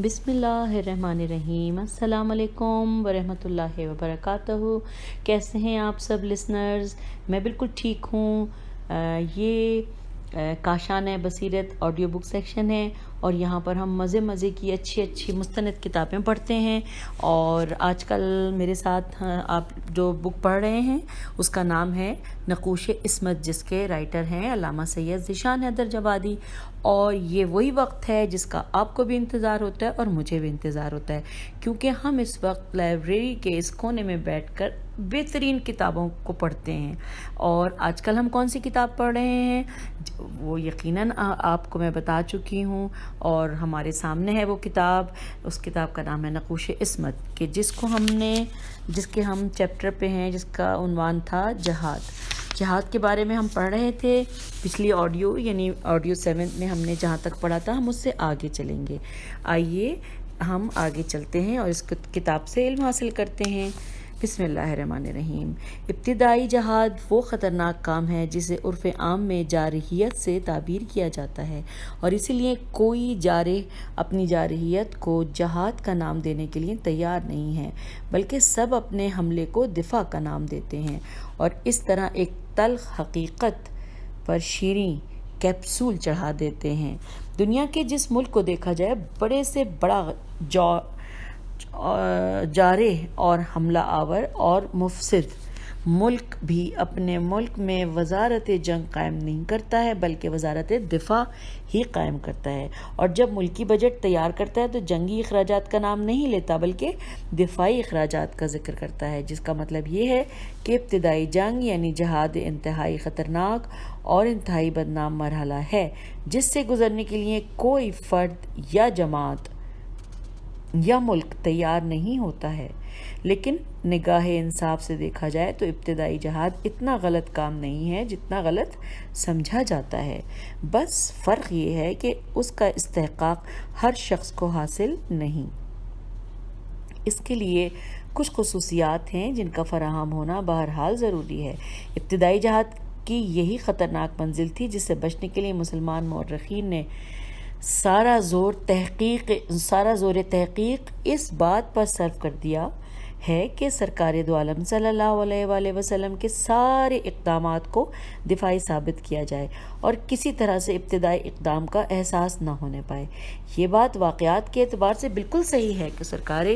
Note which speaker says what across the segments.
Speaker 1: بسم اللہ الرحمن الرحیم۔ السلام علیکم ورحمۃ اللہ وبرکاتہ۔ کیسے ہیں آپ سب لسنرز؟ میں بالکل ٹھیک ہوں۔ یہ کاشان بصیرت آڈیو بک سیکشن ہے اور یہاں پر ہم مزے کی اچھی مستند کتابیں پڑھتے ہیں، اور آج کل میرے ساتھ آپ جو بک پڑھ رہے ہیں اس کا نام ہے نقوش عصمت، جس کے رائٹر ہیں علامہ سید ذیشان حیدر جوادی۔ اور یہ وہی وقت ہے جس کا آپ کو بھی انتظار ہوتا ہے اور مجھے بھی انتظار ہوتا ہے، کیونکہ ہم اس وقت لائبریری کے اس کونے میں بیٹھ کر بہترین کتابوں کو پڑھتے ہیں۔ اور آج کل ہم کون سی کتاب پڑھ رہے ہیں وہ یقیناً آپ کو میں بتا چکی ہوں، اور ہمارے سامنے ہے وہ کتاب۔ اس کتاب کا نام ہے نقوش عصمت، کہ جس کے ہم چیپٹر پہ ہیں، جس کا عنوان تھا جہاد کے بارے میں ہم پڑھ رہے تھے پچھلی آڈیو، یعنی آڈیو 7 میں ہم نے جہاں تک پڑھا تھا ہم اس سے آگے چلیں گے۔ آئیے ہم آگے چلتے ہیں اور اس کتاب سے علم حاصل کرتے ہیں۔ بسم اللہ الرحمن الرحیم۔ ابتدائی جہاد وہ خطرناک کام ہے جسے عرف عام میں جارحیت سے تعبیر کیا جاتا ہے، اور اسی لیے کوئی جارح اپنی جارحیت کو جہاد کا نام دینے کے لیے تیار نہیں ہے، بلکہ سب اپنے حملے کو دفاع کا نام دیتے ہیں، اور اس طرح ایک تلخ حقیقت پر شیریں کیپسول چڑھا دیتے ہیں۔ دنیا کے جس ملک کو دیکھا جائے، بڑے سے بڑا جارح اور حملہ آور اور مفسد ملک بھی اپنے ملک میں وزارت جنگ قائم نہیں کرتا ہے، بلکہ وزارت دفاع ہی قائم کرتا ہے، اور جب ملکی بجٹ تیار کرتا ہے تو جنگی اخراجات کا نام نہیں لیتا، بلکہ دفاعی اخراجات کا ذکر کرتا ہے، جس کا مطلب یہ ہے کہ ابتدائی جنگ یعنی جہاد انتہائی خطرناک اور انتہائی بدنام مرحلہ ہے، جس سے گزرنے کے لیے کوئی فرد یا جماعت یا ملک تیار نہیں ہوتا ہے۔ لیکن نگاہ انصاف سے دیکھا جائے تو ابتدائی جہاد اتنا غلط کام نہیں ہے جتنا غلط سمجھا جاتا ہے، بس فرق یہ ہے کہ اس کا استحقاق ہر شخص کو حاصل نہیں۔ اس کے لیے کچھ خصوصیات ہیں جن کا فراہم ہونا بہرحال ضروری ہے۔ ابتدائی جہاد کی یہی خطرناک منزل تھی جس سے بچنے کے لیے مسلمان مورخین نے سارا زور تحقیق اس بات پر صرف کر دیا ہے کہ سرکار دو عالم صلی اللہ علیہ وآلہ وسلم کے سارے اقدامات کو دفاعی ثابت کیا جائے اور کسی طرح سے ابتدائی اقدام کا احساس نہ ہونے پائے۔ یہ بات واقعات کے اعتبار سے بالکل صحیح ہے کہ سرکار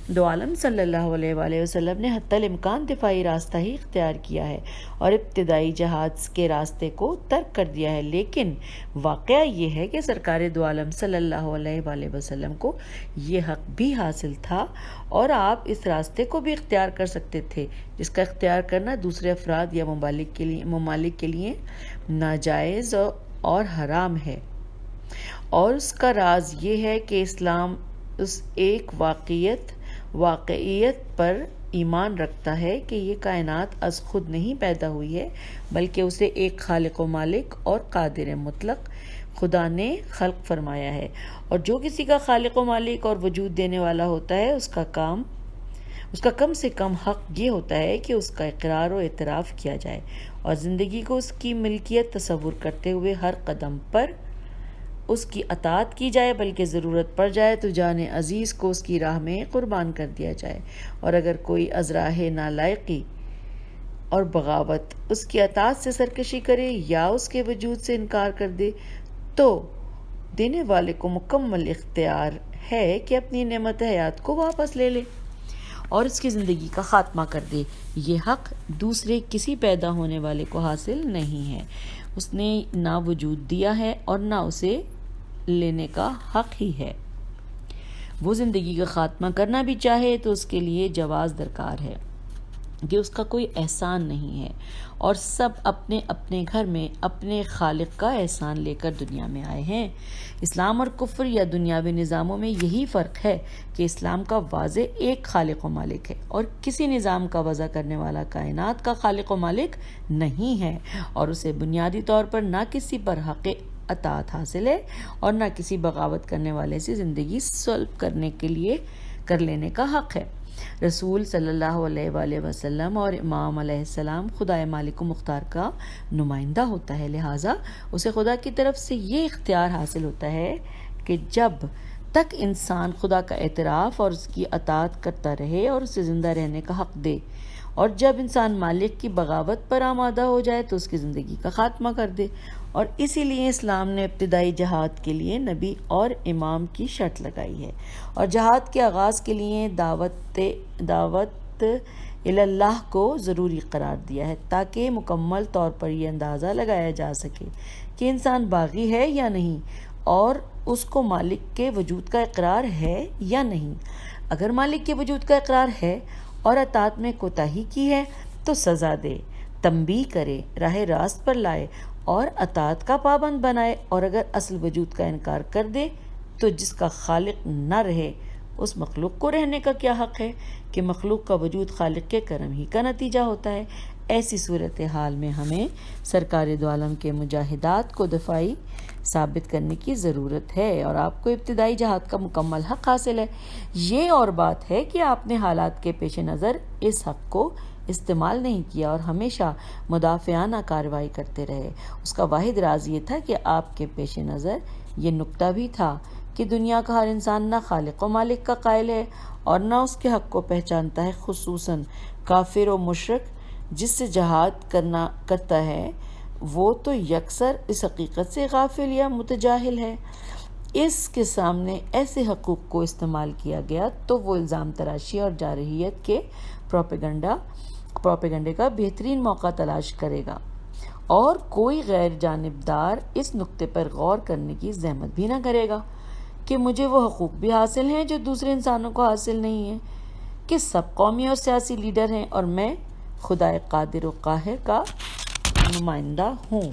Speaker 1: دو عالم صلی اللہ علیہ وآلہ وسلم نے حتی الامکان دفاعی راستہ ہی اختیار کیا ہے اور ابتدائی جہاد کے راستے کو ترک کر دیا ہے، لیکن واقعہ یہ ہے کہ سرکار دو عالم صلی اللہ علیہ وآلہ وسلم کو یہ حق بھی حاصل تھا اور آپ اس راستے کو بھی اختیار کر سکتے تھے، جس کا اختیار کرنا دوسرے افراد یا ممالک کے لیے ناجائز اور حرام ہے۔ اور اس کا راز یہ ہے کہ اسلام اس ایک واقعیت پر ایمان رکھتا ہے کہ یہ کائنات از خود نہیں پیدا ہوئی ہے، بلکہ اسے ایک خالق و مالک اور قادر مطلق خدا نے خلق فرمایا ہے، اور جو کسی کا خالق و مالک اور وجود دینے والا ہوتا ہے اس کا کم سے کم حق یہ ہوتا ہے کہ اس کا اقرار و اعتراف کیا جائے اور زندگی کو اس کی ملکیت تصور کرتے ہوئے ہر قدم پر اس کی اطاعت کی جائے، بلکہ ضرورت پڑ جائے تو جان عزیز کو اس کی راہ میں قربان کر دیا جائے، اور اگر کوئی از راہ نالائقی اور بغاوت اس کی اطاعت سے سرکشی کرے یا اس کے وجود سے انکار کر دے تو دینے والے کو مکمل اختیار ہے کہ اپنی نعمت حیات کو واپس لے لے اور اس کی زندگی کا خاتمہ کر دے۔ یہ حق دوسرے کسی پیدا ہونے والے کو حاصل نہیں ہے، اس نے نہ وجود دیا ہے اور نہ اسے لینے کا حق ہی ہے۔ وہ زندگی کا خاتمہ کرنا بھی چاہے تو اس کے لیے جواز درکار ہے کہ اس کا کوئی احسان نہیں ہے، اور سب اپنے اپنے گھر میں اپنے خالق کا احسان لے کر دنیا میں آئے ہیں۔ اسلام اور کفر یا دنیاوی نظاموں میں یہی فرق ہے کہ اسلام کا واضح ایک خالق و مالک ہے اور کسی نظام کا وضع کرنے والا کائنات کا خالق و مالک نہیں ہے، اور اسے بنیادی طور پر نہ کسی پر حق اطاعت حاصل ہے اور نہ کسی بغاوت کرنے والے سے زندگی سلب کر لینے کا حق ہے۔ رسول صلی اللہ علیہ وآلہ وسلم اور امام علیہ السلام خدا مالک و مختار کا نمائندہ ہوتا ہے، لہٰذا اسے خدا کی طرف سے یہ اختیار حاصل ہوتا ہے کہ جب تک انسان خدا کا اعتراف اور اس کی اطاعت کرتا رہے اور اسے زندہ رہنے کا حق دے، اور جب انسان مالک کی بغاوت پر آمادہ ہو جائے تو اس کی زندگی کا خاتمہ کر دے۔ اور اسی لیے اسلام نے ابتدائی جہاد کے لیے نبی اور امام کی شرط لگائی ہے، اور جہاد کے آغاز کے لیے دعوت اللہ کو ضروری قرار دیا ہے، تاکہ مکمل طور پر یہ اندازہ لگایا جا سکے کہ انسان باغی ہے یا نہیں، اور اس کو مالک کے وجود کا اقرار ہے یا نہیں۔ اگر مالک کے وجود کا اقرار ہے اور اطاعت میں کوتاہی کی ہے تو سزا دے، تنبیہ کرے، راہ راست پر لائے اور اطاعت کا پابند بنائے، اور اگر اصل وجود کا انکار کر دے تو جس کا خالق نہ رہے اس مخلوق کو رہنے کا کیا حق ہے کہ مخلوق کا وجود خالق کے کرم ہی کا نتیجہ ہوتا ہے۔ ایسی صورتحال میں ہمیں سرکار دو عالم کے مجاہدات کو دفاعی ثابت کرنے کی ضرورت ہے، اور آپ کو ابتدائی جہاد کا مکمل حق حاصل ہے۔ یہ اور بات ہے کہ آپ نے حالات کے پیش نظر اس حق کو استعمال نہیں کیا اور ہمیشہ مدافعانہ کارروائی کرتے رہے۔ اس کا واحد راز یہ تھا کہ آپ کے پیش نظر یہ نکتہ بھی تھا کہ دنیا کا ہر انسان نہ خالق و مالک کا قائل ہے اور نہ اس کے حق کو پہچانتا ہے، خصوصاً کافر و مشرک جس سے جہاد کرتا ہے وہ تو یکسر اس حقیقت سے غافل یا متجاہل ہے۔ اس کے سامنے ایسے حقوق کو استعمال کیا گیا تو وہ الزام تراشی اور جارحیت کے پروپیگنڈے کا بہترین موقع تلاش کرے گا، اور کوئی غیر جانبدار اس نقطے پر غور کرنے کی زحمت بھی نہ کرے گا کہ مجھے وہ حقوق بھی حاصل ہیں جو دوسرے انسانوں کو حاصل نہیں ہیں، کہ سب قومی اور سیاسی لیڈر ہیں اور میں خدا قادر و قاہر کا نمائندہ ہوں۔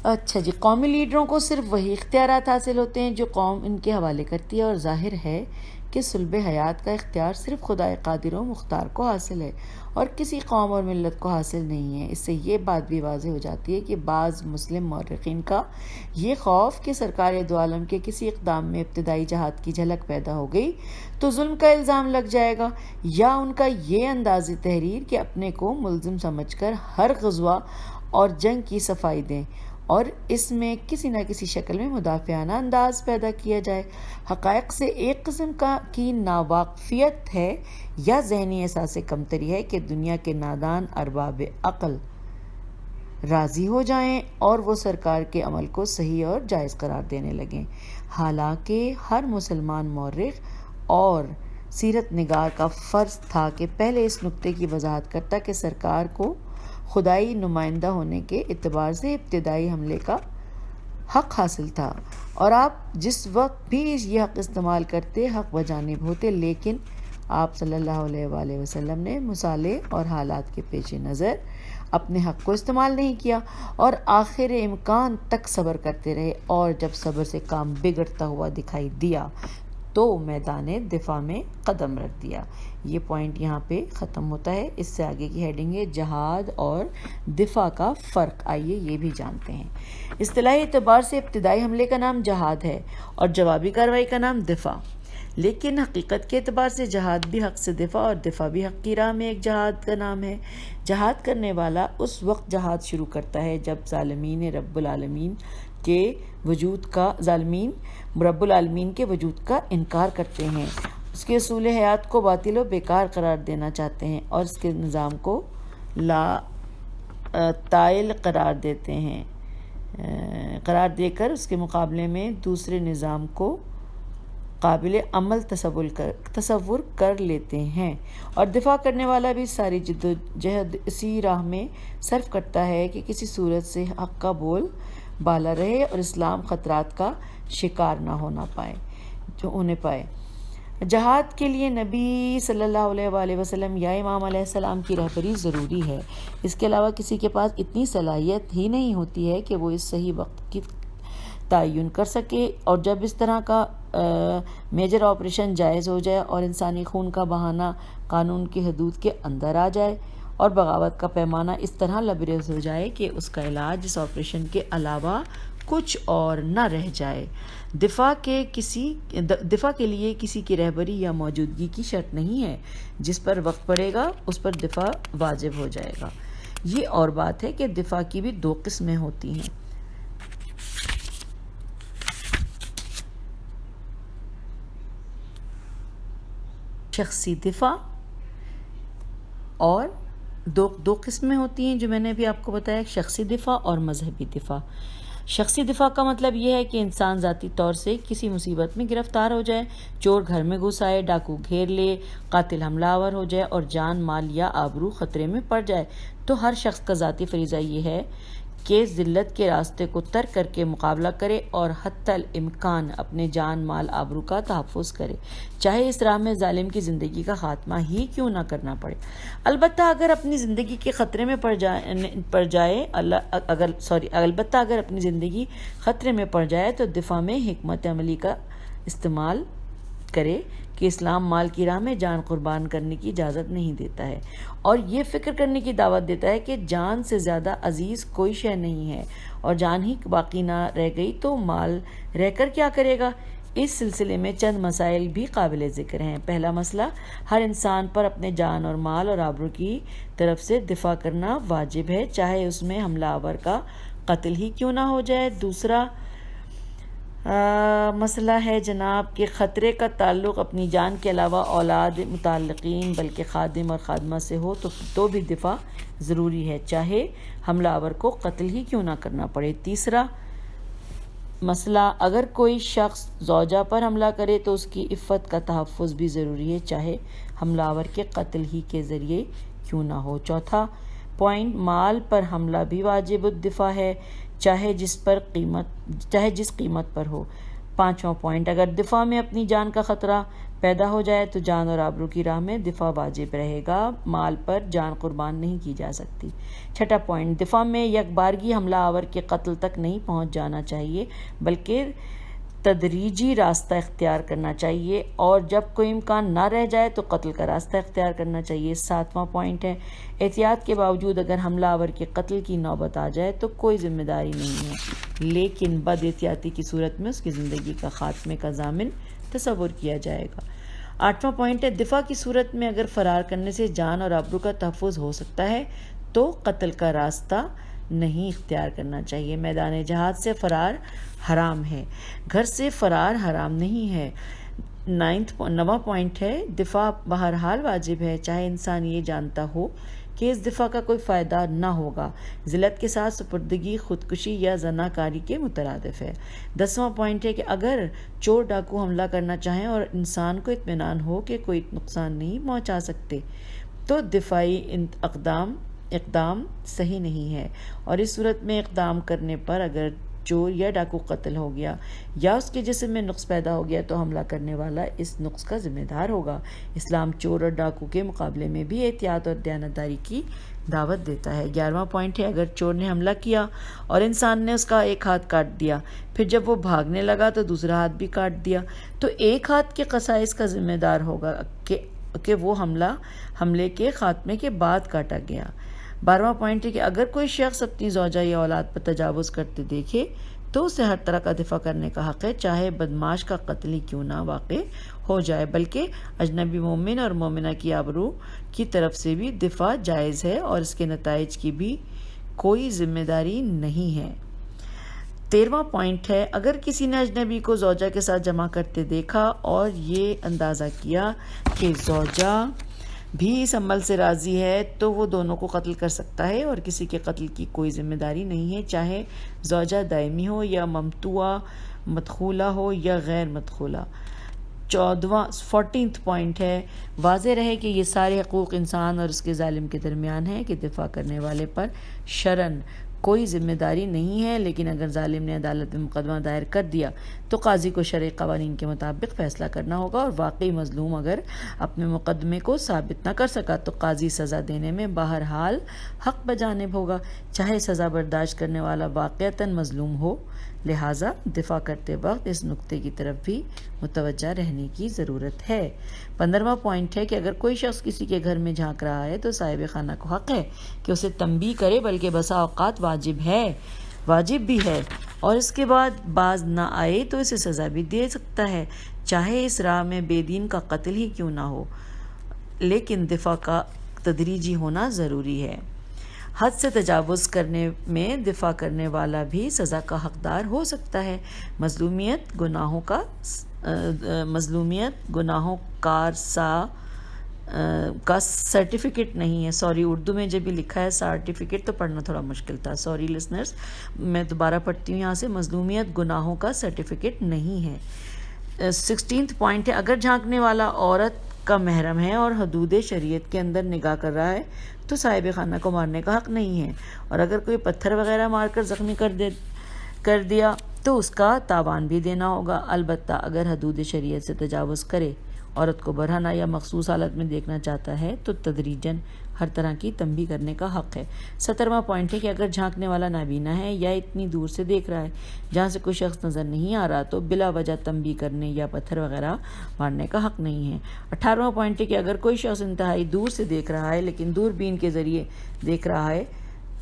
Speaker 1: اچھا جی، قومی لیڈروں کو صرف وہی اختیارات حاصل ہوتے ہیں جو قوم ان کے حوالے کرتی ہے، اور ظاہر ہے کہ صلب حیات کا اختیار صرف خدا قادر و مختار کو حاصل ہے اور کسی قوم اور ملت کو حاصل نہیں ہے۔ اس سے یہ بات بھی واضح ہو جاتی ہے کہ بعض مسلم مورخین کا یہ خوف کہ سرکار دو عالم کے کسی اقدام میں ابتدائی جہاد کی جھلک پیدا ہو گئی تو ظلم کا الزام لگ جائے گا، یا ان کا یہ انداز تحریر کہ اپنے کو ملزم سمجھ کر ہر غزوہ اور جنگ کی صفائی دیں اور اس میں کسی نہ کسی شکل میں مدافعانہ انداز پیدا کیا جائے، حقائق سے ایک قسم کی ناواقفیت ہے یا ذہنی احساس کمتری ہے کہ دنیا کے نادان ارباب عقل راضی ہو جائیں اور وہ سرکار کے عمل کو صحیح اور جائز قرار دینے لگیں۔ حالانکہ ہر مسلمان مورخ اور سیرت نگار کا فرض تھا کہ پہلے اس نکتے کی وضاحت کرتا کہ سرکار کو خدائی نمائندہ ہونے کے اعتبار سے ابتدائی حملے کا حق حاصل تھا، اور آپ جس وقت بھی یہ حق استعمال کرتے حق بجانب ہوتے، لیکن آپ صلی اللہ علیہ وآلہ وسلم نے مصالح اور حالات کے پیش نظر اپنے حق کو استعمال نہیں کیا اور آخر امکان تک صبر کرتے رہے، اور جب صبر سے کام بگڑتا ہوا دکھائی دیا تو میدان دفاع میں قدم رکھ دیا۔ یہ پوائنٹ یہاں پہ ختم ہوتا ہے۔ اس سے آگے کی ہیڈنگ ہے جہاد اور دفاع کا فرق۔ آئیے یہ بھی جانتے ہیں۔ اصطلاحی اعتبار سے ابتدائی حملے کا نام جہاد ہے اور جوابی کارروائی کا نام دفاع، لیکن حقیقت کے اعتبار سے جہاد بھی حق سے دفاع اور دفاع بھی حق کی راہ میں ایک جہاد کا نام ہے۔ جہاد کرنے والا اس وقت جہاد شروع کرتا ہے جب ظالمین رب العالمین کے وجود کا انکار کرتے ہیں، اس کے اصول حیات کو باطل و بیکار قرار دینا چاہتے ہیں اور اس کے نظام کو لا طائل قرار دے کر اس کے مقابلے میں دوسرے نظام کو قابل عمل تصور کر لیتے ہیں، اور دفاع کرنے والا بھی ساری جد و جہد اسی راہ میں صرف کرتا ہے کہ کسی صورت سے حق کا بول بالا رہے اور اسلام خطرات کا شکار نہ ہونے پائے۔ جہاد کے لیے نبی صلی اللہ علیہ وآلہ وسلم یا امام علیہ السلام کی رہبری ضروری ہے، اس کے علاوہ کسی کے پاس اتنی صلاحیت ہی نہیں ہوتی ہے کہ وہ اس صحیح وقت کی تعین کر سکے، اور جب اس طرح کا میجر آپریشن جائز ہو جائے اور انسانی خون کا بہانا قانون کی حدود کے اندر آ جائے اور بغاوت کا پیمانہ اس طرح لبریز ہو جائے کہ اس کا علاج اس آپریشن کے علاوہ کچھ اور نہ رہ جائے، دفاع کے لیے کسی کی رہبری یا موجودگی کی شرط نہیں ہے، جس پر وقت پڑے گا اس پر دفاع واجب ہو جائے گا۔ یہ اور بات ہے کہ دفاع کی بھی دو قسمیں ہوتی ہیں۔ شخصی دفاع، اور دو قسمیں ہوتی ہیں جو میں نے ابھی آپ کو بتایا، شخصی دفاع اور مذہبی دفاع۔ شخصی دفاع کا مطلب یہ ہے کہ انسان ذاتی طور سے کسی مصیبت میں گرفتار ہو جائے، چور گھر میں گھس آئے، ڈاکو گھیر لے، قاتل حملہ آور ہو جائے اور جان، مال یا آبرو خطرے میں پڑ جائے، تو ہر شخص کا ذاتی فریضہ یہ ہے کہ ذلت کے راستے کو ترک کر کے مقابلہ کرے اور حتی الامکان اپنے جان، مال، آبرو کا تحفظ کرے، چاہے اس راہ میں ظالم کی زندگی کا خاتمہ ہی کیوں نہ کرنا پڑے۔ البتہ اگر اپنی زندگی کے خطرے میں البتہ اگر اپنی زندگی خطرے میں پڑ جائے تو دفاع میں حکمت عملی کا استعمال کرے کہ اسلام مال کی راہ میں جان قربان کرنے کی اجازت نہیں دیتا ہے، اور یہ فکر کرنے کی دعوت دیتا ہے کہ جان سے زیادہ عزیز کوئی شے نہیں ہے، اور جان ہی باقی نہ رہ گئی تو مال رہ کر کیا کرے گا۔ اس سلسلے میں چند مسائل بھی قابل ذکر ہیں۔ پہلا مسئلہ، ہر انسان پر اپنے جان اور مال اور آبرو کی طرف سے دفاع کرنا واجب ہے، چاہے اس میں حملہ آور کا قتل ہی کیوں نہ ہو جائے۔ دوسرا مسئلہ ہے جناب کہ خطرے کا تعلق اپنی جان کے علاوہ اولاد، متعلقین بلکہ خادم اور خادمہ سے ہو تو بھی دفاع ضروری ہے، چاہے حملہ آور کو قتل ہی کیوں نہ کرنا پڑے۔ تیسرا مسئلہ، اگر کوئی شخص زوجہ پر حملہ کرے تو اس کی عفت کا تحفظ بھی ضروری ہے، چاہے حملہ آور کے قتل ہی کے ذریعے کیوں نہ ہو۔ چوتھا پوائنٹ، مال پر حملہ بھی واجب الدفاع ہے، چاہے جس قیمت پر ہو۔ پانچواں پوائنٹ، اگر دفاع میں اپنی جان کا خطرہ پیدا ہو جائے تو جان اور آبرو کی راہ میں دفاع واجب رہے گا، مال پر جان قربان نہیں کی جا سکتی۔ چھٹا پوائنٹ، دفاع میں یک بارگی حملہ آور کے قتل تک نہیں پہنچ جانا چاہیے بلکہ تدریجی راستہ اختیار کرنا چاہیے، اور جب کوئی امکان نہ رہ جائے تو قتل کا راستہ اختیار کرنا چاہیے۔ ساتواں پوائنٹ ہے، احتیاط کے باوجود اگر حملہ آور کے قتل کی نوبت آ جائے تو کوئی ذمہ داری نہیں ہے، لیکن بد احتیاطی کی صورت میں اس کی زندگی کا خاتمے کا ضامن تصور کیا جائے گا۔ آٹھواں پوائنٹ ہے، دفاع کی صورت میں اگر فرار کرنے سے جان اور آبرو کا تحفظ ہو سکتا ہے تو قتل کا راستہ نہیں اختیار کرنا چاہیے۔ میدان جہاد سے فرار حرام ہے، گھر سے فرار حرام نہیں ہے۔ نواں پوائنٹ ہے، دفاع بہرحال واجب ہے، چاہے انسان یہ جانتا ہو کہ اس دفاع کا کوئی فائدہ نہ ہوگا۔ ذلت کے ساتھ سپردگی خودکشی یا زناکاری کے مترادف ہے۔ 10واں پوائنٹ ہے کہ اگر چور ڈاکو حملہ کرنا چاہیں اور انسان کو اطمینان ہو کہ کوئی نقصان نہیں پہنچا سکتے تو دفاعی اقدام صحیح نہیں ہے، اور اس صورت میں اقدام کرنے پر اگر چور یا ڈاکو قتل ہو گیا یا اس کے جسم میں نقص پیدا ہو گیا تو حملہ کرنے والا اس نقص کا ذمہ دار ہوگا۔ اسلام چور اور ڈاکو کے مقابلے میں بھی احتیاط اور دیانتداری کی دعوت دیتا ہے۔ 11واں پوائنٹ ہے، اگر چور نے حملہ کیا اور انسان نے اس کا ایک ہاتھ کاٹ دیا، پھر جب وہ بھاگنے لگا تو دوسرا ہاتھ بھی کاٹ دیا، تو ایک ہاتھ کے قصاص کا ذمہ دار ہوگا کہ وہ حملے کے خاتمے کے بعد کاٹا گیا۔ 12واں پوائنٹ ہے کہ اگر کوئی شخص اپنی زوجہ یا اولاد پر تجاوز کرتے دیکھے تو اسے ہر طرح کا دفاع کرنے کا حق ہے، چاہے بدمعاش کا قتل ہی کیوں نہ واقع ہو جائے، بلکہ اجنبی مومن اور مومنہ کی آبرو کی طرف سے بھی دفاع جائز ہے اور اس کے نتائج کی بھی کوئی ذمہ داری نہیں ہے۔ 13واں پوائنٹ ہے، اگر کسی نے اجنبی کو زوجہ کے ساتھ جمع کرتے دیکھا اور یہ اندازہ کیا کہ زوجہ بھی اس عمل سے راضی ہے تو وہ دونوں کو قتل کر سکتا ہے، اور کسی کے قتل کی کوئی ذمہ داری نہیں ہے، چاہے زوجہ دائمی ہو یا ممتوعہ مدخولہ ہو یا غیر مدخولہ۔ 14واں پوائنٹ ہے، واضح رہے کہ یہ سارے حقوق انسان اور اس کے ظالم کے درمیان ہیں کہ دفاع کرنے والے پر شرعاً کوئی ذمہ داری نہیں ہے، لیکن اگر ظالم نے عدالت میں مقدمہ دائر کر دیا تو قاضی کو شرعی قوانین کے مطابق فیصلہ کرنا ہوگا، اور واقعی مظلوم اگر اپنے مقدمے کو ثابت نہ کر سکا تو قاضی سزا دینے میں بہرحال حق بجانب ہوگا، چاہے سزا برداشت کرنے والا واقعتاً مظلوم ہو۔ لہٰذا دفاع کرتے وقت اس نکتے کی طرف بھی متوجہ رہنے کی ضرورت ہے۔ 15واں پوائنٹ ہے کہ اگر کوئی شخص کسی کے گھر میں جھانک رہا ہے تو صاحب خانہ کو حق ہے کہ اسے تنبیہ کرے، بلکہ بسا اوقات واجب بھی ہے، اور اس کے بعد باز نہ آئے تو اسے سزا بھی دے سکتا ہے، چاہے اس راہ میں بے دین کا قتل ہی کیوں نہ ہو، لیکن دفاع کا تدریجی ہونا ضروری ہے۔ حد سے تجاوز کرنے میں دفاع کرنے والا بھی سزا کا حقدار ہو سکتا ہے۔ مظلومیت گناہوں کا سرٹیفکیٹ نہیں ہے۔ سوری، اردو میں جب بھی لکھا ہے سرٹیفکیٹ تو پڑھنا تھوڑا مشکل تھا، سوری لسنرز، میں دوبارہ پڑھتی ہوں یہاں سے۔ مظلومیت گناہوں کا سرٹیفکیٹ نہیں ہے۔ 16 پوائنٹ ہے، اگر جھانکنے والا عورت کا محرم ہے اور حدود شریعت کے اندر نگاہ کر رہا ہے تو صاحب خانہ کو مارنے کا حق نہیں ہے، اور اگر کوئی پتھر وغیرہ مار کر زخمی کر دیا تو اس کا تاوان بھی دینا ہوگا۔ البتہ اگر حدود شریعت سے تجاوز کرے، عورت کو برہنہ یا مخصوص حالت میں دیکھنا چاہتا ہے تو تدریجاً ہر طرح کی تنبیہ کرنے کا حق ہے۔ 17واں پوائنٹ ہے کہ اگر جھانکنے والا نابینا ہے یا اتنی دور سے دیکھ رہا ہے جہاں سے کوئی شخص نظر نہیں آ رہا تو بلا وجہ تنبیہ کرنے یا پتھر وغیرہ مارنے کا حق نہیں ہے۔ 18واں پوائنٹ ہے کہ اگر کوئی شخص انتہائی دور سے دیکھ رہا ہے لیکن دوربین کے ذریعے دیکھ رہا ہے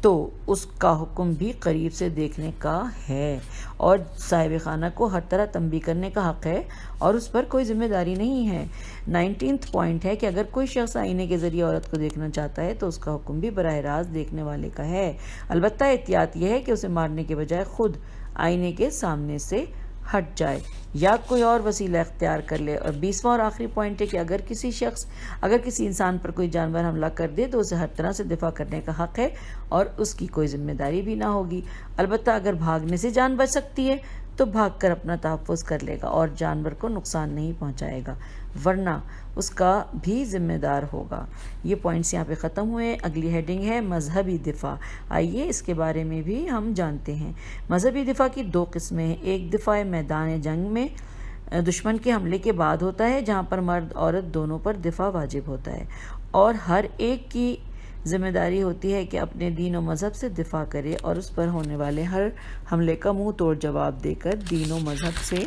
Speaker 1: تو اس کا حکم بھی قریب سے دیکھنے کا ہے، اور صاحب خانہ کو ہر طرح تنبیہ کرنے کا حق ہے اور اس پر کوئی ذمہ داری نہیں ہے۔ 19 پوائنٹ ہے کہ اگر کوئی شخص آئینے کے ذریعے عورت کو دیکھنا چاہتا ہے تو اس کا حکم بھی براہ راست دیکھنے والے کا ہے، البتہ احتیاط یہ ہے کہ اسے مارنے کے بجائے خود آئینے کے سامنے سے ہٹ جائے یا کوئی اور وسیلہ اختیار کر لے۔ اور 20واں اور آخری پوائنٹ ہے کہ اگر کسی انسان پر کوئی جانور حملہ کر دے تو اسے ہر طرح سے دفاع کرنے کا حق ہے اور اس کی کوئی ذمہ داری بھی نہ ہوگی، البتہ اگر بھاگنے سے جان بچ سکتی ہے تو بھاگ کر اپنا تحفظ کر لے گا اور جانور کو نقصان نہیں پہنچائے گا، ورنہ اس کا بھی ذمہ دار ہوگا۔ یہ پوائنٹس یہاں پہ ختم ہوئے۔ اگلی ہیڈنگ ہے مذہبی دفاع۔ آئیے اس کے بارے میں بھی ہم جانتے ہیں۔ مذہبی دفاع کی 2 قسمیں ہیں۔ ایک دفاع میدان جنگ میں دشمن کے حملے کے بعد ہوتا ہے، جہاں پر مرد عورت دونوں پر دفاع واجب ہوتا ہے، اور ہر ایک کی ذمہ داری ہوتی ہے کہ اپنے دین و مذہب سے دفاع کرے اور اس پر ہونے والے ہر حملے کا منہ توڑ جواب دے کر دین و مذہب سے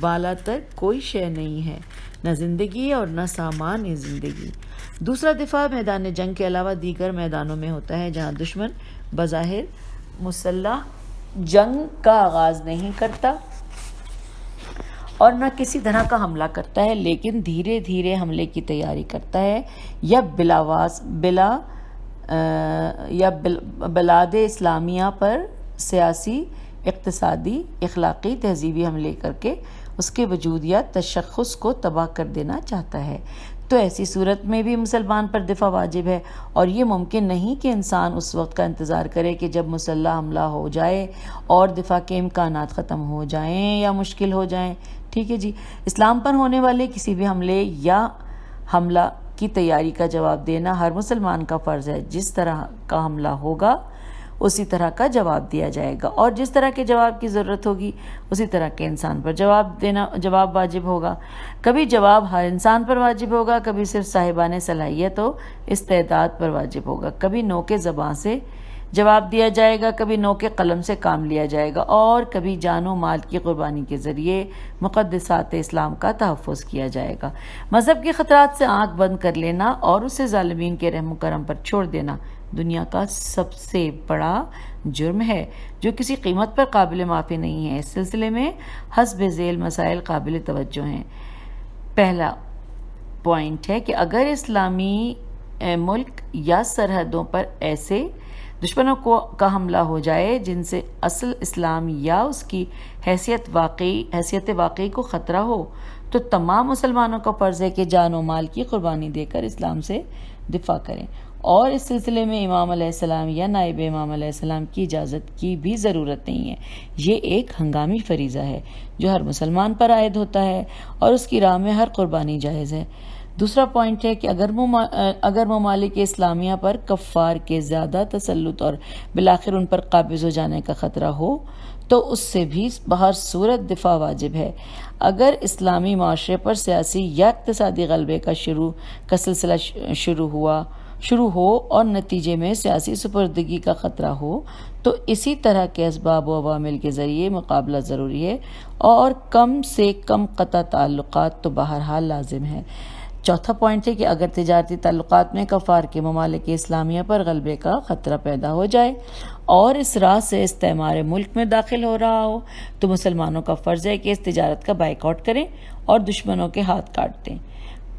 Speaker 1: بالا تر کوئی شے نہیں ہے، نہ زندگی اور نہ سامان زندگی۔ دوسرا دفاع میدان جنگ کے علاوہ دیگر میدانوں میں ہوتا ہے، جہاں دشمن بظاہر مسلح جنگ کا آغاز نہیں کرتا اور نہ کسی طرح کا حملہ کرتا ہے، لیکن دھیرے دھیرے حملے کی تیاری کرتا ہے یا بلاد اسلامیہ پر سیاسی، اقتصادی، اخلاقی، تہذیبی حملے کر کے اس کے وجود یا تشخص کو تباہ کر دینا چاہتا ہے، تو ایسی صورت میں بھی مسلمان پر دفاع واجب ہے، اور یہ ممکن نہیں کہ انسان اس وقت کا انتظار کرے کہ جب مسلح حملہ ہو جائے اور دفاع کے امکانات ختم ہو جائیں یا مشکل ہو جائیں۔ ٹھیک ہے جی، اسلام پر ہونے والے کسی بھی حملے یا حملہ کی تیاری کا جواب دینا ہر مسلمان کا فرض ہے۔ جس طرح کا حملہ ہوگا اسی طرح کا جواب دیا جائے گا، اور جس طرح کے جواب کی ضرورت ہوگی اسی طرح کے انسان پر جواب واجب ہوگا۔ کبھی جواب ہر انسان پر واجب ہوگا، کبھی صرف صاحبان صلاحیت و استعداد پر واجب ہوگا، کبھی نوک زباں سے جواب دیا جائے گا، کبھی نوک قلم سے کام لیا جائے گا، اور کبھی جان و مال کی قربانی کے ذریعے مقدسات اسلام کا تحفظ کیا جائے گا۔ مذہب کے خطرات سے آنکھ بند کر لینا اور اسے ظالمین کے رحم و کرم پر چھوڑ دینا دنیا کا سب سے بڑا جرم ہے، جو کسی قیمت پر قابل معافی نہیں ہے۔ اس سلسلے میں حسب ذیل مسائل قابل توجہ ہیں۔ پہلا پوائنٹ ہے کہ اگر اسلامی ملک یا سرحدوں پر ایسے دشمنوں کا حملہ ہو جائے جن سے اصل اسلام یا اس کی حیثیت واقعی کو خطرہ ہو، تو تمام مسلمانوں کا فرض ہے کہ جان و مال کی قربانی دے کر اسلام سے دفاع کریں، اور اس سلسلے میں امام علیہ السلام یا نائب امام علیہ السلام کی اجازت کی بھی ضرورت نہیں ہے۔ یہ ایک ہنگامی فریضہ ہے جو ہر مسلمان پر عائد ہوتا ہے، اور اس کی راہ میں ہر قربانی جائز ہے۔ دوسرا پوائنٹ ہے کہ اگر ممالک اسلامیہ پر کفار کے زیادہ تسلط اور بالآخر ان پر قابض ہو جانے کا خطرہ ہو تو اس سے بھی بہر صورت دفاع واجب ہے۔ اگر اسلامی معاشرے پر سیاسی یا اقتصادی غلبے کا سلسلہ شروع ہو اور نتیجے میں سیاسی سپردگی کا خطرہ ہو تو اسی طرح کے اسباب و عوامل کے ذریعے مقابلہ ضروری ہے، اور کم سے کم قطع تعلقات تو بہرحال لازم ہے۔ چوتھا پوائنٹ ہے کہ اگر تجارتی تعلقات میں کفار کے ممالک اسلامیہ پر غلبے کا خطرہ پیدا ہو جائے اور اس راہ سے استعمار ملک میں داخل ہو رہا ہو تو مسلمانوں کا فرض ہے کہ اس تجارت کا بائیکاٹ کریں اور دشمنوں کے ہاتھ کاٹ دیں۔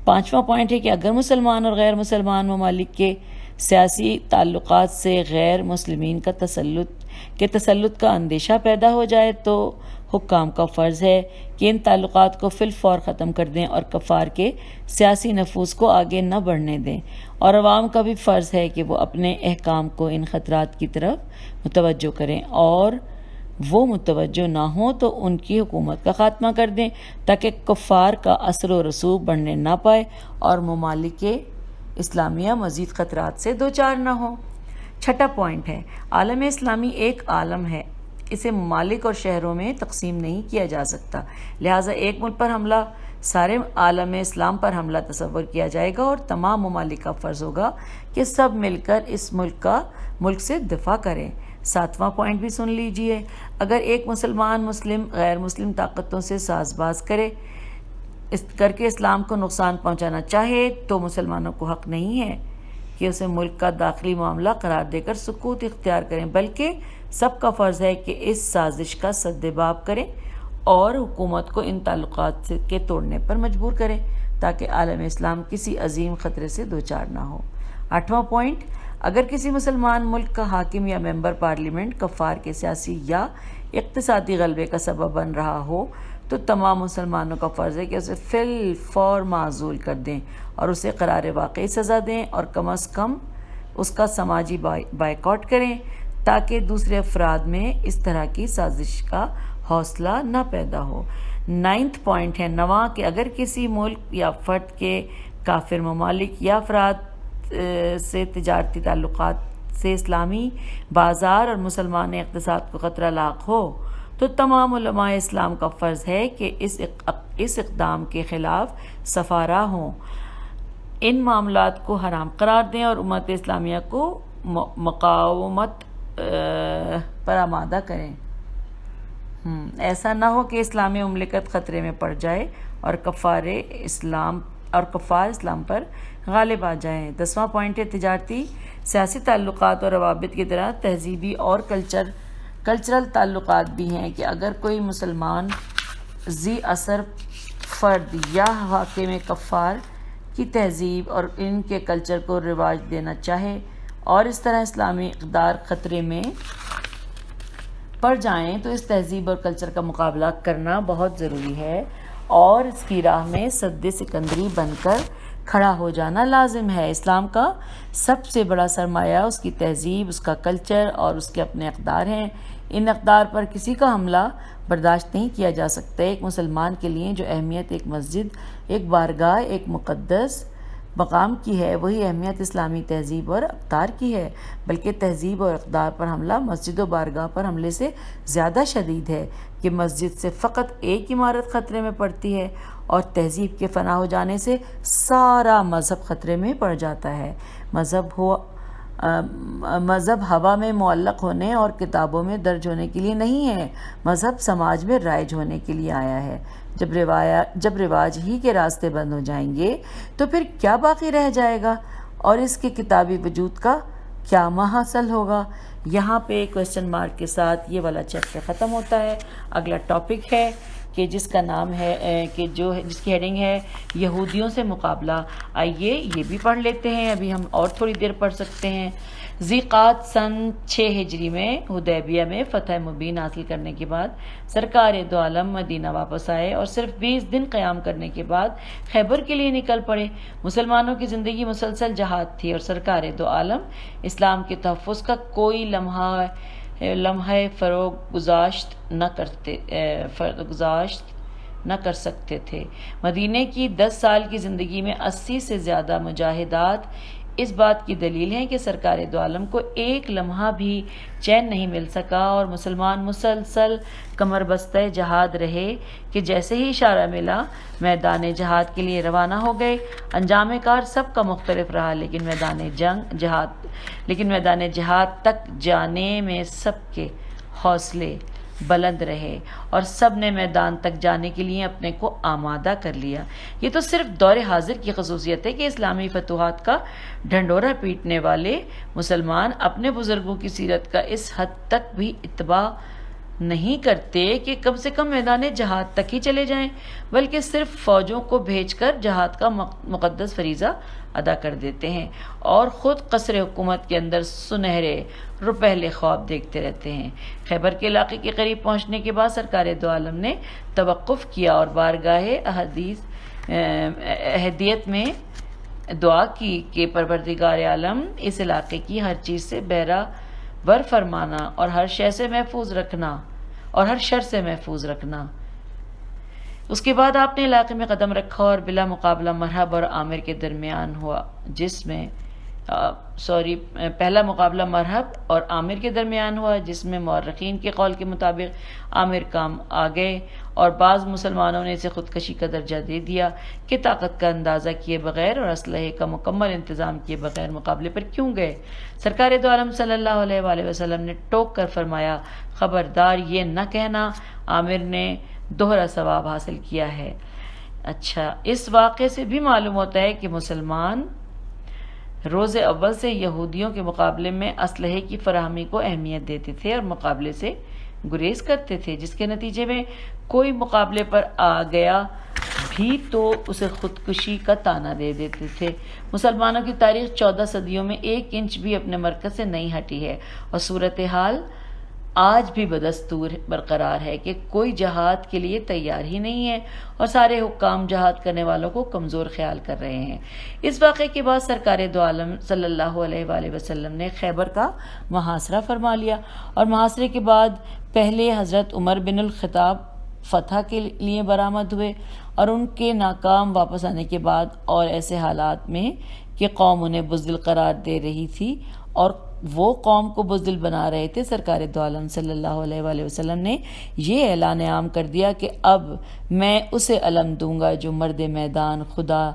Speaker 1: پانچواں پوائنٹ ہے کہ اگر مسلمان اور غیر مسلمان ممالک کے سیاسی تعلقات سے غیر مسلمین کا تسلط کا اندیشہ پیدا ہو جائے تو حکام کا فرض ہے کہ ان تعلقات کو فی الفور ختم کر دیں اور کفار کے سیاسی نفوذ کو آگے نہ بڑھنے دیں، اور عوام کا بھی فرض ہے کہ وہ اپنے احکام کو ان خطرات کی طرف متوجہ کریں، اور وہ متوجہ نہ ہوں تو ان کی حکومت کا خاتمہ کر دیں تاکہ کفار کا اثر و رسوخ بڑھنے نہ پائے اور ممالک اسلامیہ مزید خطرات سے دوچار نہ ہوں۔ چھٹا پوائنٹ ہے، عالم اسلامی ایک عالم ہے، اسے ممالک اور شہروں میں تقسیم نہیں کیا جا سکتا، لہٰذا ایک ملک پر حملہ سارے عالم اسلام پر حملہ تصور کیا جائے گا، اور تمام ممالک کا فرض ہوگا کہ سب مل کر اس ملک سے دفاع کریں۔ ساتواں پوائنٹ بھی سن لیجئے، اگر ایک مسلمان غیر مسلم طاقتوں سے ساز باز کر کے اسلام کو نقصان پہنچانا چاہے تو مسلمانوں کو حق نہیں ہے کہ اسے ملک کا داخلی معاملہ قرار دے کر سکوت اختیار کریں، بلکہ سب کا فرض ہے کہ اس سازش کا سدباب کریں اور حکومت کو ان تعلقات کے توڑنے پر مجبور کریں تاکہ عالم اسلام کسی عظیم خطرے سے دوچار نہ ہو۔ 8واں پوائنٹ، اگر کسی مسلمان ملک کا حاکم یا ممبر پارلیمنٹ کفار کے سیاسی یا اقتصادی غلبے کا سبب بن رہا ہو تو تمام مسلمانوں کا فرض ہے کہ اسے فی الفور معزول کر دیں اور اسے قرار واقعی سزا دیں، اور کم از کم اس کا سماجی بائیکاٹ کریں تاکہ دوسرے افراد میں اس طرح کی سازش کا حوصلہ نہ پیدا ہو۔ 9واں پوائنٹ ہے نواں کہ اگر کسی ملک یا فرد کے کافر ممالک یا افراد سے تجارتی تعلقات سے اسلامی بازار اور مسلمان اقتصاد کو خطرہ لاحق ہو تو تمام علماء اسلام کا فرض ہے کہ اس اقدام کے خلاف سفارہ ہوں، ان معاملات کو حرام قرار دیں اور امت اسلامیہ کو مقاومت پر آمادہ کریں۔ ایسا نہ ہو کہ اسلامی مملکت خطرے میں پڑ جائے اور کفار اسلام پر غالب آ جائیں۔ 10واں پوائنٹ ہے تجارتی سیاسی تعلقات اور روابط کی طرح تہذیبی اور کلچرل تعلقات بھی ہیں کہ اگر کوئی مسلمان ذی اثر فرد یا حاکم کفار کی تہذیب اور ان کے کلچر کو رواج دینا چاہے اور اس طرح اسلامی اقدار خطرے میں پڑ جائیں تو اس تہذیب اور کلچر کا مقابلہ کرنا بہت ضروری ہے اور اس کی راہ میں سد سکندری بن کر کھڑا ہو جانا لازم ہے۔ اسلام کا سب سے بڑا سرمایہ اس کی تہذیب، اس کا کلچر اور اس کے اپنے اقدار ہیں۔ ان اقدار پر کسی کا حملہ برداشت نہیں کیا جا سکتا۔ ایک مسلمان کے لیے جو اہمیت ایک مسجد، ایک بارگاہ، ایک مقدس مقام کی ہے وہی اہمیت اسلامی تہذیب اور اقدار کی ہے، بلکہ تہذیب اور اقدار پر حملہ مسجد و بارگاہ پر حملے سے زیادہ شدید ہے کہ مسجد سے فقط ایک عمارت خطرے میں پڑتی ہے اور تہذیب کے فنا ہو جانے سے سارا مذہب خطرے میں پڑ جاتا ہے۔ مذہب ہوا میں معلق ہونے اور کتابوں میں درج ہونے کے لیے نہیں ہے، مذہب سماج میں رائج ہونے کے لیے آیا ہے۔ جب رواج ہی کے راستے بند ہو جائیں گے تو پھر کیا باقی رہ جائے گا اور اس کے کتابی وجود کا کیا محصل ہوگا؟ یہاں پہ کوسچن مارک کے ساتھ یہ والا چیپٹر ختم ہوتا ہے۔ اگلا ٹاپک ہے کہ جس کا نام ہے کہ جس کی ہیڈنگ ہے یہودیوں سے مقابلہ۔ آئیے یہ بھی پڑھ لیتے ہیں، ابھی ہم اور تھوڑی دیر پڑھ سکتے ہیں۔ ذی-قعدہ سن 6 ہجری میں حدیبیہ میں فتح مبین حاصل کرنے کے بعد سرکار دو عالم مدینہ واپس آئے اور صرف 20 دن قیام کرنے کے بعد خیبر کے لیے نکل پڑے۔ مسلمانوں کی زندگی مسلسل جہاد تھی اور سرکار دو عالم اسلام کے تحفظ کا کوئی لمحہ فروغ گزاشت نہ کر سکتے تھے۔ مدینے کی 10 سال کی زندگی میں 80 سے زیادہ مجاہدات اس بات کی دلیل ہیں کہ سرکار دو عالم کو ایک لمحہ بھی چین نہیں مل سکا اور مسلمان مسلسل کمر بستہ جہاد رہے کہ جیسے ہی اشارہ ملا میدان جہاد کے لیے روانہ ہو گئے۔ انجام کار سب کا مختلف رہا لیکن میدان جہاد تک جانے میں سب کے حوصلے بلند رہے اور سب نے میدان تک جانے کے لیے اپنے کو آمادہ کر لیا۔ یہ تو صرف دور حاضر کی خصوصیت ہے کہ اسلامی فتوحات کا ڈھنڈورا پیٹنے والے مسلمان اپنے بزرگوں کی سیرت کا اس حد تک بھی اتباع نہیں کرتے کہ کم سے کم میدان جہاد تک ہی چلے جائیں، بلکہ صرف فوجوں کو بھیج کر جہاد کا مقدس فریضہ ادا کر دیتے ہیں اور خود قصر حکومت کے اندر سنہرے روپہلے خواب دیکھتے رہتے ہیں۔ خیبر کے علاقے کے قریب پہنچنے کے بعد سرکار دو عالم نے توقف کیا اور بارگاہ احدیت میں دعا کی کہ پروردگار عالم اس علاقے کی ہر چیز سے بیرہ ور فرمانا اور ہر شے سے محفوظ رکھنا اور ہر شر سے محفوظ رکھنا۔ اس کے بعد آپ نے علاقے میں قدم رکھا اور بلا مقابلہ مرحب اور عامر کے درمیان ہوا، جس میں پہلا مقابلہ مرحب اور عامر کے درمیان ہوا، جس میں مورخین کے قول کے مطابق عامر کام آ گئے اور بعض مسلمانوں نے اسے خودکشی کا درجہ دے دیا کہ طاقت کا اندازہ کیے بغیر اور اسلحے کا مکمل انتظام کیے بغیر مقابلے پر کیوں گئے۔ سرکار دو عالم صلی اللہ علیہ وآلہ وسلم نے ٹوک کر فرمایا، خبردار یہ نہ کہنا عامر نے دوہرا ثواب حاصل کیا ہے۔ اچھا، اس واقعے سے بھی معلوم ہوتا ہے کہ مسلمان روز اول سے یہودیوں کے مقابلے میں اسلحے کی فراہمی کو اہمیت دیتے تھے اور مقابلے سے گریز کرتے تھے، جس کے نتیجے میں کوئی مقابلے پر آ گیا بھی تو اسے خودکشی کا طعنہ دے دیتے تھے۔ مسلمانوں کی تاریخ 14 صدیوں میں 1 انچ بھی اپنے مرکز سے نہیں ہٹی ہے اور صورتحال آج بھی بدستور برقرار ہے کہ کوئی جہاد کے لیے تیار ہی نہیں ہے اور سارے حکام جہاد کرنے والوں کو کمزور خیال کر رہے ہیں۔ اس واقعے کے بعد سرکار دو عالم صلی اللہ علیہ وآلہ وسلم نے خیبر کا محاصرہ فرما لیا اور محاصرے کے بعد پہلے حضرت عمر بن الخطاب فتح کے لیے برآمد ہوئے اور ان کے ناکام واپس آنے کے بعد اور ایسے حالات میں کہ قوم انہیں بزدل قرار دے رہی تھی اور وہ قوم کو بزدل بنا رہے تھے، سرکار دو عالم صلی اللہ علیہ وآلہ وسلم نے یہ اعلان عام کر دیا کہ اب میں اسے علم دوں گا جو مرد میدان خدا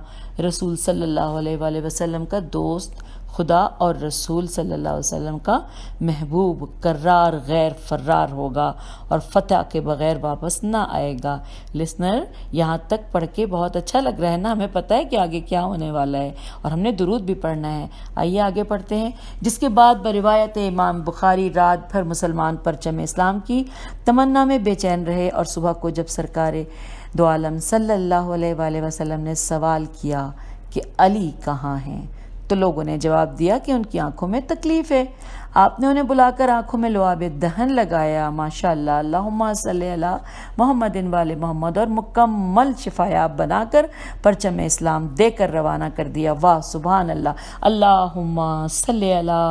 Speaker 1: رسول صلی اللہ علیہ وآلہ وسلم کا دوست، خدا اور رسول صلی اللہ علیہ وسلم کا محبوب، کرار غیر فرار ہوگا اور فتح کے بغیر واپس نہ آئے گا۔ لسنر، یہاں تک پڑھ کے بہت اچھا لگ رہا ہے نا؟ ہمیں پتہ ہے کہ آگے کیا ہونے والا ہے اور ہم نے درود بھی پڑھنا ہے۔ آئیے آگے پڑھتے ہیں۔ جس کے بعد بروایت امام بخاری رات بھر مسلمان پرچم اسلام کی تمنا میں بے چین رہے اور صبح کو جب سرکار دو عالم صلی اللہ علیہ وآلہ وسلم نے سوال کیا کہ علی کہاں ہیں تو لوگوں نے جواب دیا کہ ان کی آنکھوں میں تکلیف ہے۔ آپ نے انہیں بلا کر آنکھوں میں لعاب دہن لگایا، ماشاءاللہ، اللہم صلی علی محمد وآل محمد، اور مکمل شفایاب بنا کر پرچم اسلام دے کر روانہ کر دیا۔ واہ سبحان اللہ، اللہم صلی علی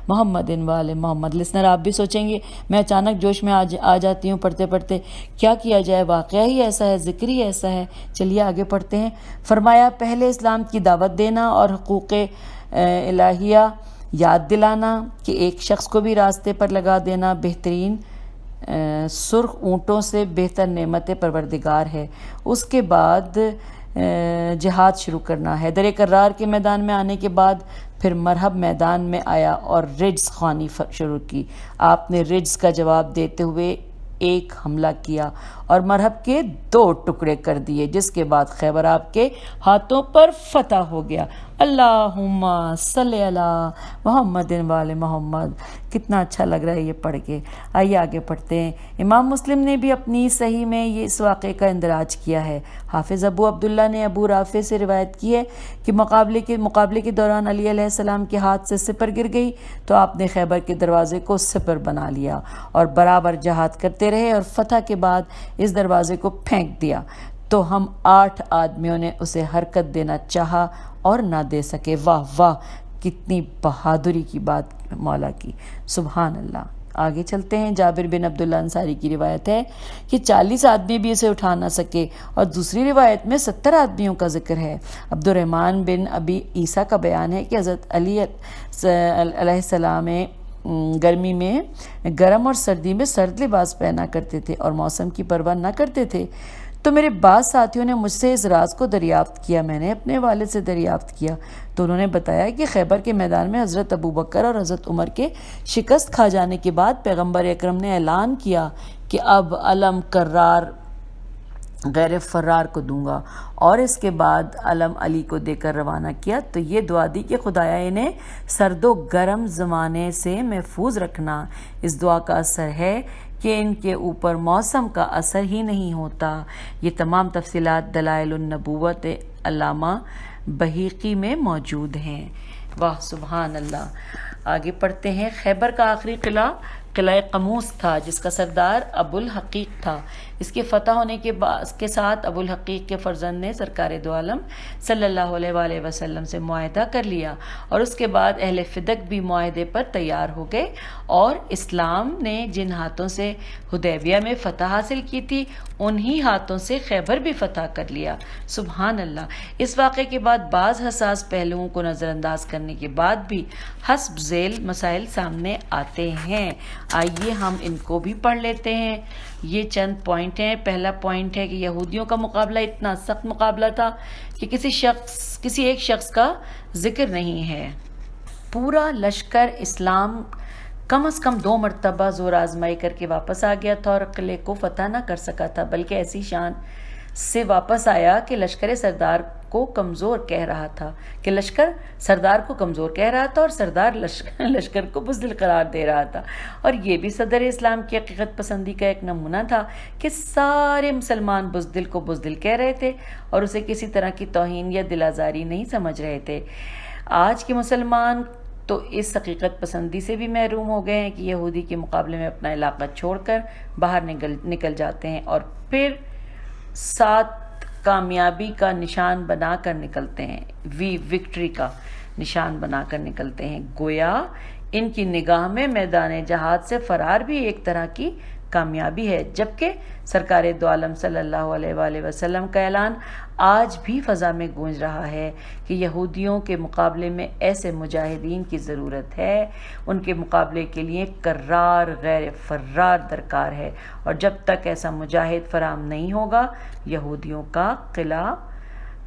Speaker 1: محمد وآل محمد۔ لسنر، آپ بھی سوچیں گے میں اچانک جوش میں آ جاتی ہوں پڑھتے پڑھتے، کیا کیا جائے؟ واقعہ ہی ایسا ہے، ذکر ہی ایسا ہے۔ چلیے آگے پڑھتے ہیں۔ فرمایا، پہلے اسلام کی دعوت دینا اور حقوق الہیہ یاد دلانا کہ ایک شخص کو بھی راستے پر لگا دینا بہترین سرخ اونٹوں سے بہتر نعمت پروردگار ہے۔ اس کے بعد جہاد شروع کرنا ہے۔ در کرار کے میدان میں آنے کے بعد پھر مرحب میدان میں آیا اور رجز خوانی شروع کی۔ آپ نے رجز کا جواب دیتے ہوئے ایک حملہ کیا اور مرحب کے 2 ٹکڑے کر دیے، جس کے بعد خیبر آپ کے ہاتھوں پر فتح ہو گیا۔ اللہم صلی علی محمد وآل محمد۔ کتنا اچھا لگ رہا ہے یہ پڑھ کے۔ آئیے آگے پڑھتے ہیں۔ امام مسلم نے بھی اپنی صحیح میں یہ اس واقعے کا اندراج کیا ہے۔ حافظ ابو عبداللہ نے ابو رافع سے روایت کی ہے کہ مقابلے کے دوران علی علیہ السلام کے ہاتھ سے سپر گر گئی تو آپ نے خیبر کے دروازے کو سپر بنا لیا اور برابر جہاد کرتے رہے اور فتح کے بعد اس دروازے کو پھینک دیا تو ہم 8 آدمیوں نے اسے حرکت دینا چاہا اور نہ دے سکے۔ واہ واہ، کتنی بہادری کی بات مولا کی، سبحان اللہ۔ آگے چلتے ہیں۔ جابر بن عبداللہ انصاری کی روایت ہے کہ 40 آدمی بھی اسے اٹھا نہ سکے اور دوسری روایت میں 70 آدمیوں کا ذکر ہے۔ عبد الرحمن بن ابی عیسیٰ کا بیان ہے کہ حضرت علی علیہ السلام گرمی میں گرم اور سردی میں سرد لباس پہنا کرتے تھے اور موسم کی پرواہ نہ کرتے تھے۔ تو میرے بعض ساتھیوں نے مجھ سے اس راز کو دریافت کیا، میں نے اپنے والد سے دریافت کیا تو انہوں نے بتایا کہ خیبر کے میدان میں حضرت ابوبکر اور حضرت عمر کے شکست کھا جانے کے بعد پیغمبر اکرم نے اعلان کیا کہ اب علم کرار غیر فرار کو دوں گا، اور اس کے بعد علم علی کو دے کر روانہ کیا تو یہ دعا دی کہ خدایا انہیں سرد و گرم زمانے سے محفوظ رکھنا۔ اس دعا کا اثر ہے کہ ان کے اوپر موسم کا اثر ہی نہیں ہوتا۔ یہ تمام تفصیلات دلائل النبوت علامہ بہیقی میں موجود ہیں۔ واہ سبحان اللہ۔ آگے پڑھتے ہیں۔ خیبر کا آخری قلعہ قلعہ قموس تھا، جس کا سردار ابو الحقیق تھا۔ اس کے فتح ہونے کے ساتھ ابو الحقیق کے فرزند نے سرکار دو عالم صلی اللہ علیہ وآلہ وسلم سے معاہدہ کر لیا، اور اس کے بعد اہل فدق بھی معاہدے پر تیار ہو گئے، اور اسلام نے جن ہاتھوں سے حدیبیہ میں فتح حاصل کی تھی، انہی ہاتھوں سے خیبر بھی فتح کر لیا۔ سبحان اللہ۔ اس واقعے کے بعد بعض حساس پہلوؤں کو نظر انداز کرنے کے بعد بھی حسب ذیل مسائل سامنے آتے ہیں۔ آئیے ہم ان کو بھی پڑھ لیتے ہیں۔ یہ چند پوائنٹ ہیں۔ پہلا پوائنٹ ہے کہ یہودیوں کا مقابلہ اتنا سخت مقابلہ تھا کہ کسی ایک شخص کا ذکر نہیں ہے۔ پورا لشکر اسلام کم از کم 2 مرتبہ زور آزمائی کر کے واپس آ گیا تھا اور قلعے کو فتح نہ کر سکا تھا، بلکہ ایسی شان سے واپس آیا کہ لشکر سردار کو کمزور کہہ رہا تھا اور سردار لشکر کو بزدل قرار دے رہا تھا۔ اور یہ بھی صدر اسلام کی حقیقت پسندی کا ایک نمونہ تھا کہ سارے مسلمان بزدل کو بزدل کہہ رہے تھے اور اسے کسی طرح کی توہین یا دل آزاری نہیں سمجھ رہے تھے۔ آج کے مسلمان تو اس حقیقت پسندی سے بھی محروم ہو گئے ہیں کہ یہودی کے مقابلے میں اپنا علاقہ چھوڑ کر باہر نکل جاتے ہیں اور پھر ساتھ کامیابی کا نشان بنا کر نکلتے ہیں، وکٹری کا نشان بنا کر نکلتے ہیں۔ گویا ان کی نگاہ میں میدان جہاد سے فرار بھی ایک طرح کی کامیابی ہے، جبکہ سرکار دو عالم صلی اللہ علیہ وآلہ وسلم کا اعلان آج بھی فضا میں گونج رہا ہے کہ یہودیوں کے مقابلے میں ایسے مجاہدین کی ضرورت ہے، ان کے مقابلے کے لیے کرار غیر فرار درکار ہے، اور جب تک ایسا مجاہد فراہم نہیں ہوگا یہودیوں کا قلعہ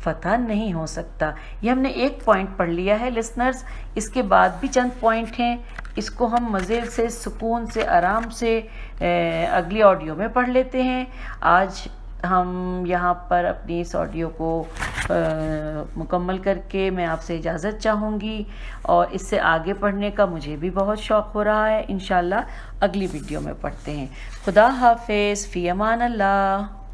Speaker 1: فتح نہیں ہو سکتا۔ یہ ہم نے ایک پوائنٹ پڑھ لیا ہے لسنرز، اس کے بعد بھی چند پوائنٹ ہیں، اس کو ہم مزے سے سکون سے آرام سے اگلی آڈیو میں پڑھ لیتے ہیں۔ آج ہم یہاں پر اپنی اس آڈیو کو مکمل کر کے میں آپ سے اجازت چاہوں گی، اور اس سے آگے پڑھنے کا مجھے بھی بہت شوق ہو رہا ہے۔ انشاءاللہ اگلی ویڈیو میں پڑھتے ہیں۔ خدا حافظ، فی امان اللہ۔